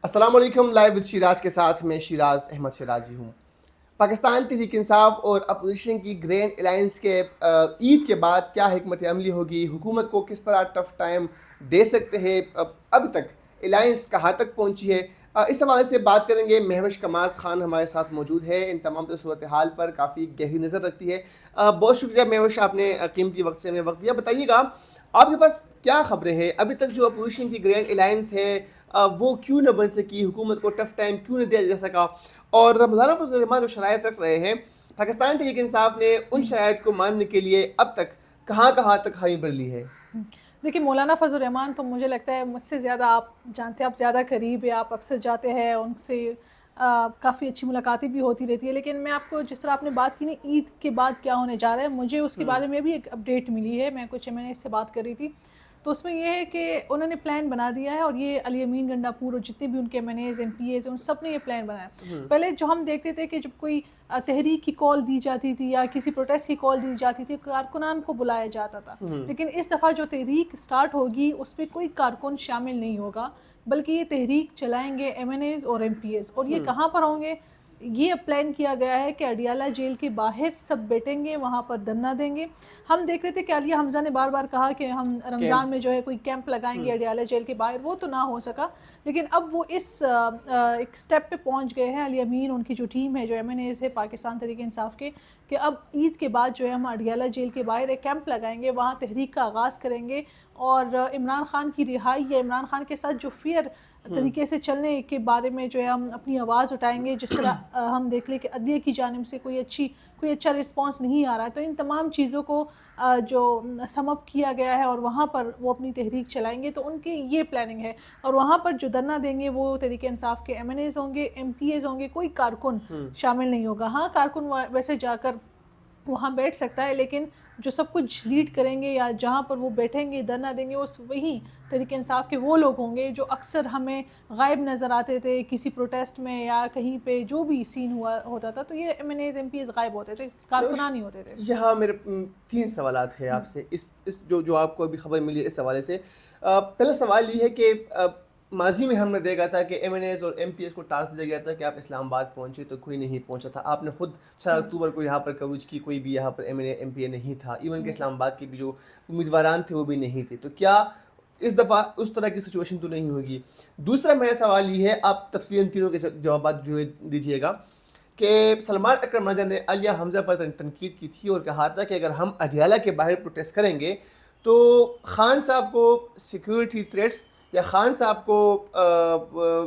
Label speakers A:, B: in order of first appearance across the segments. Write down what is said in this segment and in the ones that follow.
A: السلام علیکم. Live with Shiraz کے ساتھ میں شیراز احمد شیرازی ہوں. پاکستان تحریک انصاف اور اپوزیشن کی گرینڈ الائنس کے عید کے بعد کیا حکمت عملی ہوگی, حکومت کو کس طرح ٹف ٹائم دے سکتے ہیں, اب تک الائنس کہاں تک پہنچی ہے, اس حوالے سے بات کریں گے. مہوش کماز خان ہمارے ساتھ موجود ہے, ان تمام صورتحال پر کافی گہری نظر رکھتی ہے. بہت شکریہ مہوش, آپ نے قیمتی وقت سے ہمیں وقت دیا. بتائیے گا آپ کے پاس کیا خبریں ہیں, ابھی تک جو اپوزیشن کی گرینڈ الائنس ہے وہ کیوں نہ بن سکی, حکومت کو ٹف ٹائم کیوں نہ دیا جا سکا, اور مولانا فضل الرحمان جو شرائط رکھ رہے ہیں, پاکستان تحریک انصاف نے ان شرائط کو ماننے کے لیے اب تک کہاں تک ہائی بڑھ لی ہے؟
B: دیکھیے مولانا فضل الرحمان تو مجھے لگتا ہے مجھ سے زیادہ آپ جانتے ہیں, آپ زیادہ قریب ہے, آپ اکثر جاتے ہیں ان سے, کافی اچھی ملاقاتیں بھی ہوتی رہتی ہے. لیکن میں آپ کو جس طرح آپ نے بات کی نا عید کے بعد کیا ہونے جا رہا ہے, مجھے اس کے بارے میں بھی ایک اپڈیٹ ملی ہے. میں نے اس سے بات کری تھی, تو اس میں یہ ہے کہ انہوں نے پلان بنا دیا ہے, اور یہ علی امین گنڈاپور اور جتنے بھی ان کے M N As M P As ان سب نے یہ پلان بنایا. پہلے جو ہم دیکھتے تھے کہ جب کوئی تحریک کی کال دی جاتی تھی یا کسی پروٹیسٹ کی کال دی جاتی تھی, کارکنان کو بلایا جاتا تھا. لیکن اس دفعہ جو تحریک سٹارٹ ہوگی اس پہ کوئی کارکن شامل نہیں ہوگا, بلکہ یہ تحریک چلائیں گے ایم این ایز اور ایم پی ایز. اور یہ کہاں پر ہوں گے, یہ پلان کیا گیا ہے کہ اڈیالہ جیل کے باہر سب بیٹھیں گے, وہاں پر دھرنا دیں گے. ہم دیکھ رہے تھے کہ عالیہ حمزہ نے بار بار کہا کہ ہم رمضان میں جو ہے کوئی کیمپ لگائیں گے اڈیالہ جیل کے باہر, وہ تو نہ ہو سکا. لیکن اب وہ اس ایک سٹیپ پہ پہنچ گئے ہیں علی امین, ان کی جو ٹیم ہے, جو ایم این ایز ہے پاکستان تحریک انصاف کے, کہ اب عید کے بعد جو ہے ہم اڈیالہ جیل کے باہر ایک کیمپ لگائیں گے, وہاں تحریک کا آغاز کریں گے, اور عمران خان کی رہائی یا عمران خان کے ساتھ جو فیئر طریقے سے چلنے کے بارے میں جو ہے ہم اپنی آواز اٹھائیں گے. جس طرح ہم دیکھ لیں کہ عدلیہ کی جانب سے کوئی اچھا رسپانس نہیں آ رہا ہے, تو ان تمام چیزوں کو جو سم اپ کیا گیا ہے اور وہاں پر وہ اپنی تحریک چلائیں گے. تو ان کی یہ پلاننگ ہے, اور وہاں پر جو دھرنا دیں گے وہ تحریک انصاف کے ایم این ایز ہوں گے, ایم پی ایز ہوں گے, کوئی کارکن شامل نہیں ہوگا. ہاں کارکن ویسے جا کر وہاں بیٹھ سکتا ہے, لیکن جو سب کچھ لیڈ کریں گے یا جہاں پر وہ بیٹھیں گے دھرنا دیں گے, وہی تحریک انصاف کے وہ لوگ ہوں گے جو اکثر ہمیں غائب نظر آتے تھے کسی پروٹیسٹ میں یا کہیں پہ جو بھی سین ہوتا تھا. تو یہ M N As M P As غائب ہوتے تھے, کارکنان ہی ہوتے تھے.
A: یہاں میرے 3 سوالات ہیں آپ سے, اس جو آپ کو ابھی خبر ملی ہے اس حوالے سے. پہلا سوال یہ ہے کہ ماضی میں ہم نے دیکھا تھا کہ ایم این ایز اور ایم پی ایس کو ٹاسک دیا گیا تھا کہ آپ اسلام آباد پہنچے, تو کوئی نہیں پہنچا تھا. آپ نے خود 6 اکتوبر کو یہاں پر کوریج کی, کوئی بھی یہاں پر M N A M P A نہیں تھا, ایون کہ اسلام آباد کے بھی جو امیدواران تھے وہ بھی نہیں تھے. تو کیا اس دفعہ اس طرح کی سچویشن تو نہیں ہوگی؟ دوسرا میرا سوال یہ ہے, آپ تفصیلاً تینوں کے جوابات جو ہے دیجیے گا, کہ سلمان اکرم راجہ نے عالیہ حمزہ پر تنقید کی تھی اور کہا تھا کہ اگر ہم اڈیالہ کے باہر پروٹیسٹ کریں گے تو خان صاحب کو سیکیورٹی تھریٹس, یا خان صاحب کو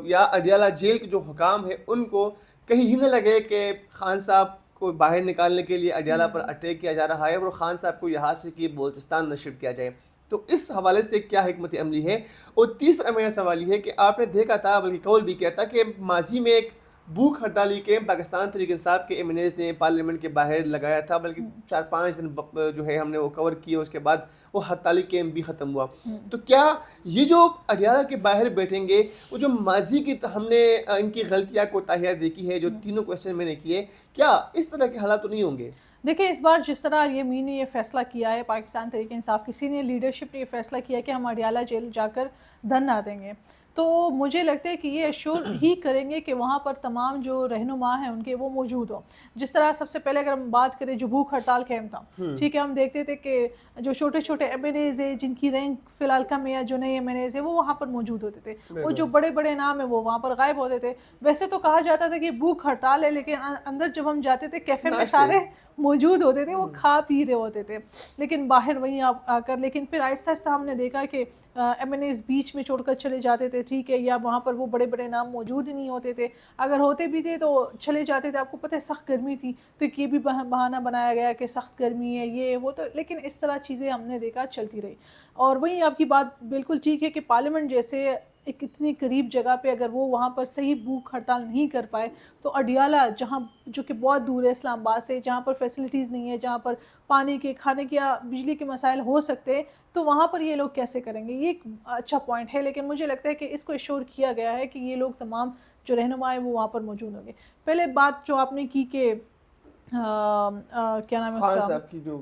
A: یا اڈیالہ جیل کے جو حکام ہیں ان کو کہیں ہی نہ لگے کہ خان صاحب کو باہر نکالنے کے لیے اڈیالہ پر اٹیک کیا جا رہا ہے اور خان صاحب کو یہاں سے کہ بلوچستان نشر کیا جائے. تو اس حوالے سے کیا حکمت عملی ہے؟ اور تیسرا میرا سوال یہ ہے کہ آپ نے دیکھا تھا, بلکہ قول بھی کیا تھا, کہ ماضی میں ایک بھوک ہڑتالی کیمپ پاکستان تحریک انصاف کے ایم این ایز نے پارلیمنٹ کے باہر لگایا تھا, بلکہ 4-5 دن جو ہے ہم نے وہ کور کیے, اس کے بعد وہ ہڑتالی کیمپ بھی ختم ہوا. تو کیا یہ جو اڈیالہ کے باہر بیٹھیں گے, وہ جو ماضی کی ہم نے ان کی غلطیاں کوتاہیاں دیکھی ہے, جو تینوں کوشچن میں نے کیے, کیا اس طرح کے حالات تو نہیں ہوں گے؟
B: دیکھیں اس بار جس طرح علی امین نے یہ فیصلہ کیا ہے, پاکستان تحریک انصاف کی سینئر لیڈرشپ نے یہ فیصلہ کیا کہ ہم اڈیالہ جیل جا کر دھرنا دیں گے, تو مجھے لگتا ہے کہ یہ ایشور ہی کریں گے کہ وہاں پر تمام جو رہنما ہیں ان کے وہ موجود ہوں. جس طرح سب سے پہلے اگر ہم بات کریں جو بھوک ہڑتال کیمپ تھا, ٹھیک ہے, ہم دیکھتے تھے کہ جو چھوٹے چھوٹے ایم این ایز ہیں جن کی رینک فی الحال کم ہے یا جو نئے ایم این ایز ہیں وہ وہاں پر موجود ہوتے تھے, اور جو بڑے بڑے نام ہیں وہ وہاں پر غائب ہوتے تھے. ویسے تو کہا جاتا تھا کہ بھوک ہڑتال ہے, لیکن اندر جب ہم جاتے تھے کیفے میں سارے موجود ہوتے تھے, وہ کھا پی رہے ہوتے تھے, لیکن باہر وہیں آ کر. لیکن پھر آہستہ آہستہ ہم نے دیکھا کہ ایم این ایز بیچ میں چھوڑ کر چلے جاتے تھے, ٹھیک ہے, یا وہاں پر وہ بڑے بڑے نام موجود ہی نہیں ہوتے تھے, اگر ہوتے بھی تھے تو چلے جاتے تھے. آپ کو پتہ ہے سخت گرمی تھی, تو یہ بھی بہانہ بنایا گیا کہ سخت گرمی ہے یہ وہ, تو لیکن اس طرح چیزیں ہم نے دیکھا چلتی رہی. اور وہیں آپ کی بات بالکل ٹھیک ہے کہ پارلیمنٹ جیسے ایک اتنی قریب جگہ پہ اگر وہ وہاں پر صحیح بھوک ہڑتال نہیں کر پائے, تو اڈیالہ جہاں جو کہ بہت دور ہے اسلام آباد سے, جہاں پر فیسلٹیز نہیں ہے, جہاں پر پانی کے, کھانے کے یا بجلی کے مسائل ہو سکتے ہیں, تو وہاں پر یہ لوگ کیسے کریں گے؟ یہ ایک اچھا پوائنٹ ہے. لیکن مجھے لگتا ہے کہ اس کو ایشور کیا گیا ہے کہ یہ لوگ تمام جو رہنما ہیں وہ وہاں پر موجود ہوں گے. پہلے بات جو آپ نے کی کہ کیا نام ہے اس
A: خان
B: کا,
A: صاحب کی جو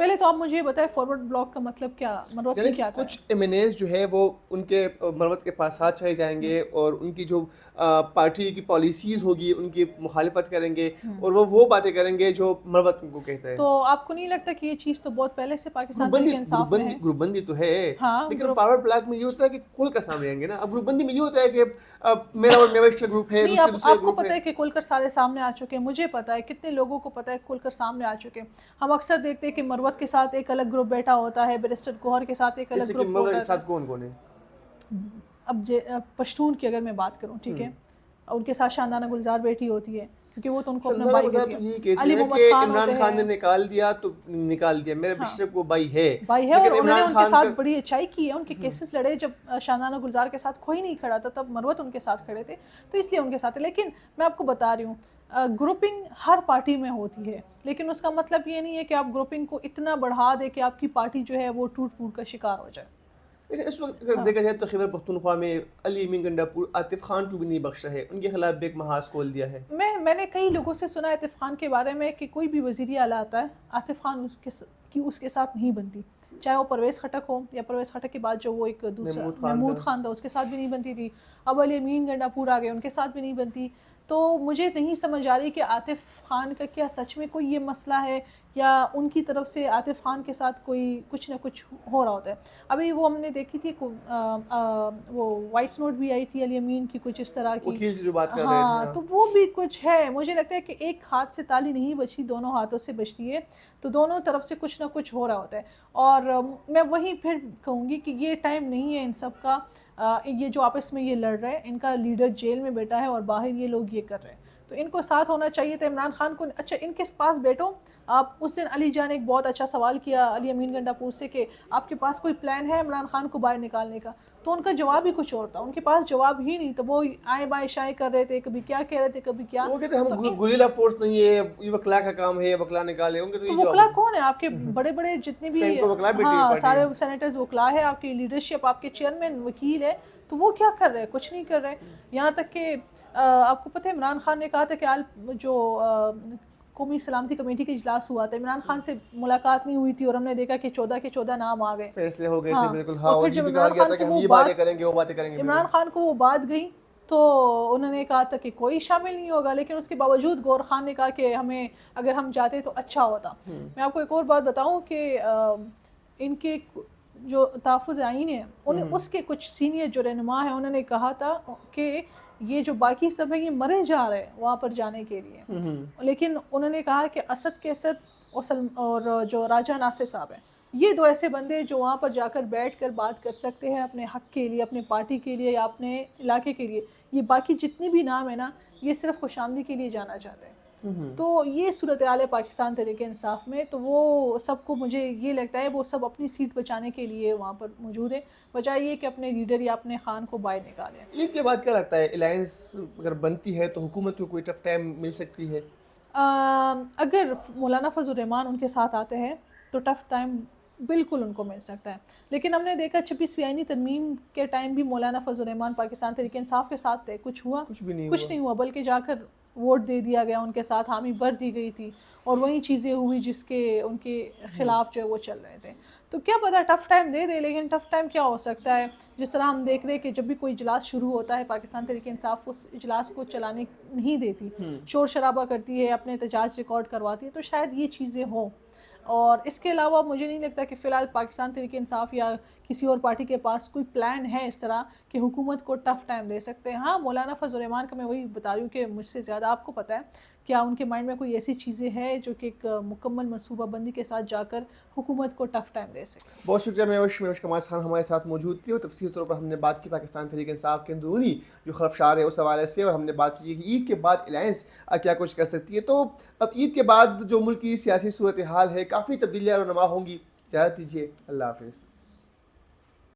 B: پہلے تو آپ مجھے یہ بتائیں فارورڈ بلاک کا مطلب کیا، مروت
A: یعنی
B: کی کیا تھا؟
A: کچھ ایم این ایز جو ہے وہ ان کے مروت کے پاس ساتھ چلے جائیں گے اور ان کی جو پارٹی کی پالیسیز ہوگی ان کی مخالفت کریں گے اور وہ باتیں کریں گے جو مروت کو کہتا ہے.
B: تو آپ کو نہیں لگتا کہ یہ چیز تو بہت پہلے سے پاکستان
A: گروپ بندی
B: تحریک انصاف میں ہے؟
A: گروپ بندی تو ہے
B: ہاں
A: لیکن فارورڈ بلاک میں یہ ہوتا ہے کہ کھل کر سامنے آئیں گے نا. اب گروپ بندی میں یہ ہوتا ہے کہ میرا اور میوش کا گروپ ہے,
B: نہیں،
A: دوسرے
B: اب
A: دوسرے
B: آپ کو
A: گروپ
B: پتہ ہے کہ کھل کر سارے سامنے آ چکے ہیں، مجھے پتہ ہے کتنے لوگوں کو پتہ ہے کھل کر سامنے آ چکے ہیں. ہم اکثر دیکھتے ہیں کہ مروت کے ساتھ ایک الگ گروپ بیٹھا ہوتا ہے، بیرسٹر گوہر کے ساتھ ایک الگ
A: جیسے کہ
B: گروپ
A: مگر
B: ہوتا
A: کے
B: ہے.
A: ساتھ کون کون ہے؟
B: اب پشتون کی اگر میں بات کروں، ٹھیک ہے، ان کے ساتھ شاندانہ گلزار بیٹھی ہوتی ہے کیونکہ وہ تو ان کو اپنا
A: شاندانہ
B: بھائی
A: گلزار
B: کہتی
A: تو
B: ہے.
A: یہی کہتی
B: علی
A: ہے
B: محمد
A: کہ
B: خان
A: عمران
B: ہوتے
A: خان نے
B: ہیں،
A: نکال دیا تو نکال دیا, میرا بشپ کو بھائی ہے
B: بھائی ہے، اور
A: لیکن
B: انہوں نے
A: عمران
B: ان کے
A: خان
B: ساتھ
A: کا
B: بڑی اچھائی کی ہے. ان کے کیسز لڑے جب شاندانہ گلزار کے ساتھ کوئی نہیں کھڑا تھا، تب مروت ان کے ساتھ کھڑے تھے، تو اس لیے ان کے ساتھ ہے. لیکن میں آپ کو بتا رہی ہوں گروپنگ ہر پارٹی میں ہوتی ہے، لیکن اس کا مطلب یہ نہیں ہے کہ آپ گروپنگ کو اتنا بڑھا دے کہ آپ کی پارٹی جو ہے وہ ٹوٹ پھوٹ کا شکار ہو جائے.
A: لیکن اس وقت اگر دیکھا جائے تو خیبر پختونخوا میں علی امین گنڈاپور عاطف خان کو بھی نہیں بخشا ہے, ان کے خلاف بھی ایک محاذ کھول دیا ہے.
B: میں نے کئی لوگوں سے سنا عاطف خان کے بارے میں کہ کوئی بھی وزیر اعلیٰ آتا ہے عاطف خان اس کے ساتھ نہیں بنتی, چاہے وہ پرویز خٹک ہو یا پرویز خٹک کے بعد جو وہ ایک دوسرا محمود خان تھا اس کے ساتھ بھی نہیں بنتی تھی. اب علی امین گنڈاپور آ گئے, ان کے ساتھ بھی نہیں بنتی. تو مجھے نہیں سمجھ آ رہی کہ عاطف خان کا کیا سچ میں کوئی یہ مسئلہ ہے یا ان کی طرف سے عاطف خان کے ساتھ کوئی کچھ نہ کچھ ہو رہا ہوتا ہے. ابھی وہ ہم نے دیکھی تھی وہ وائس نوٹ بھی آئی تھی علی امین کی کچھ اس طرح کی,
A: وکیل سے جو بات کر رہے
B: ہاں,
A: تھے,
B: تو وہ بھی کچھ ہے. مجھے لگتا ہے کہ ایک ہاتھ سے تالی نہیں بچی, دونوں ہاتھوں سے بچتی ہے, تو دونوں طرف سے کچھ نہ کچھ ہو رہا ہوتا ہے. اور میں وہیں پھر کہوں گی کہ یہ ٹائم نہیں ہے ان سب کا, یہ جو آپس میں یہ لڑ رہے ہیں, ان کا لیڈر جیل میں بیٹھا ہے اور باہر یہ لوگ یہ کر رہے ہیں, تو ان کو ساتھ ہونا چاہیے تھا. عمران خان کو اچھا ان کے پاس بیٹھو آپ. اس دن علی جان نے ایک بہت اچھا سوال کیا علی امین گنڈاپور سے کہ آپ کے پاس کوئی پلان ہے عمران خان کو باہر نکالنے کا, تو ان کا جواب ہی کچھ اور تھا, ان کے پاس جواب ہی نہیں. تو وہ آئیں بائیں شائیں کر رہے تھے, کبھی کیا کہہ رہے تھے کبھی کیا.
A: وہ کہتے ہیں
B: تو
A: ہم گوریلا فورس نہیں ہے, یہ وکلا کا کام ہے, وکلا نکالے. ان کے
B: تو
A: یہ
B: وکلا
A: جواب
B: کون ہے آپ کے بڑے بڑے جتنے بھی,
A: سینکڑوں وکلا بیٹھی ہوئی
B: ہاں
A: پارٹی
B: سارے
A: میں.
B: سینیٹرز وکلا ہے, آپ کی لیڈرشپ, آپ کے چیئرمین وکیل ہے, تو وہ کیا کر رہے ہیں؟ کچھ نہیں کر رہے. یہاں تک کہ آپ کو پتہ ہے عمران خان نے کہا تھا کہ جو قومی سلامتی کمیٹی کا اجلاس ہوا تھا, عمران خان سے ملاقات نہیں ہوئی تھی اور ہم نے دیکھا کہ 14 کے 14 نام آ گئے,
A: فیصلے ہو گئے تھے بالکل. ہاں,
B: اور
A: اور
B: پھر
A: یہ
B: جب
A: بھی کہا
B: عمران
A: گیا
B: خان
A: تھا کہ
B: کو
A: ہم
B: وہ
A: یہ باتیں کریں گے, وہ باتیں کریں گے.
B: عمران خان کو وہ بات گئی تو انہوں نے کہا تھا کہ کوئی شامل نہیں ہوگا, لیکن اس کے باوجود گور خان نے کہا کہ ہمیں اگر ہم جاتے تو اچھا ہوتا. میں آپ کو ایک اور بات بتاؤں کہ ان کے جو تحفظ آئین ہے, اس کے کچھ سینئر جو رہنما ہیں, انہوں نے کہا تھا کہ یہ جو باقی سب ہیں یہ مرے جا رہے ہیں وہاں پر جانے کے لیے, لیکن انہوں نے کہا کہ اسد کے اسد اور جو راجہ ناصر صاحب ہیں, یہ دو ایسے بندے جو وہاں پر جا کر بیٹھ کر بات کر سکتے ہیں اپنے حق کے لیے, اپنے پارٹی کے لیے یا اپنے علاقے کے لیے. یہ باقی جتنے بھی نام ہیں نا, یہ صرف خوش آمدی کے لیے جانا چاہتے ہیں. تو یہ صورتحال ہے پاکستان تحریک انصاف میں. تو وہ سب کو مجھے یہ لگتا ہے وہ سب اپنی سیٹ بچانے کے لیے وہاں پر موجود ہے, بجائے یہ کہ اپنے لیڈر یا اپنے خان کو باہر نکالیں.
A: عید کے بعد کیا لگتا ہے الائنس اگر بنتی ہے تو حکومت کو کوئی ٹف ٹائم مل سکتی ہے؟
B: اگر مولانا فضل الرحمان ان کے ساتھ آتے ہیں تو ٹف ٹائم بالکل ان کو مل سکتا ہے. لیکن ہم نے دیکھا 26ویں آئینی ترمیم کے ٹائم بھی مولانا فضل الرحمان پاکستان تحریک انصاف کے ساتھ تھے, کچھ ہوا؟
A: کچھ بھی
B: نہیں ہوا, بلکہ جا کر ووٹ دے دیا گیا, ان کے ساتھ حامی بھر دی گئی تھی, اور وہی چیزیں ہوئی جس کے ان کے خلاف جو ہے وہ چل رہے تھے. تو کیا پتہ ٹف ٹائم دے دے, لیکن ٹف ٹائم کیا ہو سکتا ہے؟ جس طرح ہم دیکھ رہے کہ جب بھی کوئی اجلاس شروع ہوتا ہے پاکستان تحریک انصاف اس اجلاس کو چلانے نہیں دیتی, شور شرابہ کرتی ہے, اپنے احتجاج ریکارڈ کرواتی ہے. تو شاید یہ چیزیں ہوں. اور اس کے علاوہ مجھے نہیں لگتا کہ فی الحال پاکستان تحریک انصاف یا کسی اور پارٹی کے پاس کوئی پلان ہے اس طرح کہ حکومت کو ٹف ٹائم دے سکتے ہیں. ہاں, مولانا فضل الرحمان کا میں وہی بتا رہی ہوں کہ مجھ سے زیادہ آپ کو پتہ ہے کیا ان کے مائنڈ میں کوئی ایسی چیزیں ہیں جو کہ ایک مکمل منصوبہ بندی کے ساتھ جا کر حکومت کو ٹف ٹائم دے سکیں.
A: بہت شکریہ میوش کمال خان ہمارے ساتھ موجود تھی, اور تفصیلی طور پر ہم نے بات کی پاکستان تحریک انصاف کے اندرونی جو خلفشار ہے اس حوالے سے, اور ہم نے بات کی کہ عید کے بعد الائنس کیا کچھ کر سکتی ہے. تو اب عید کے بعد جو ملک کی سیاسی صورتحال ہے کافی تبدیلیاں رونما ہوں گی. اجازت دیجیے, اللہ حافظ.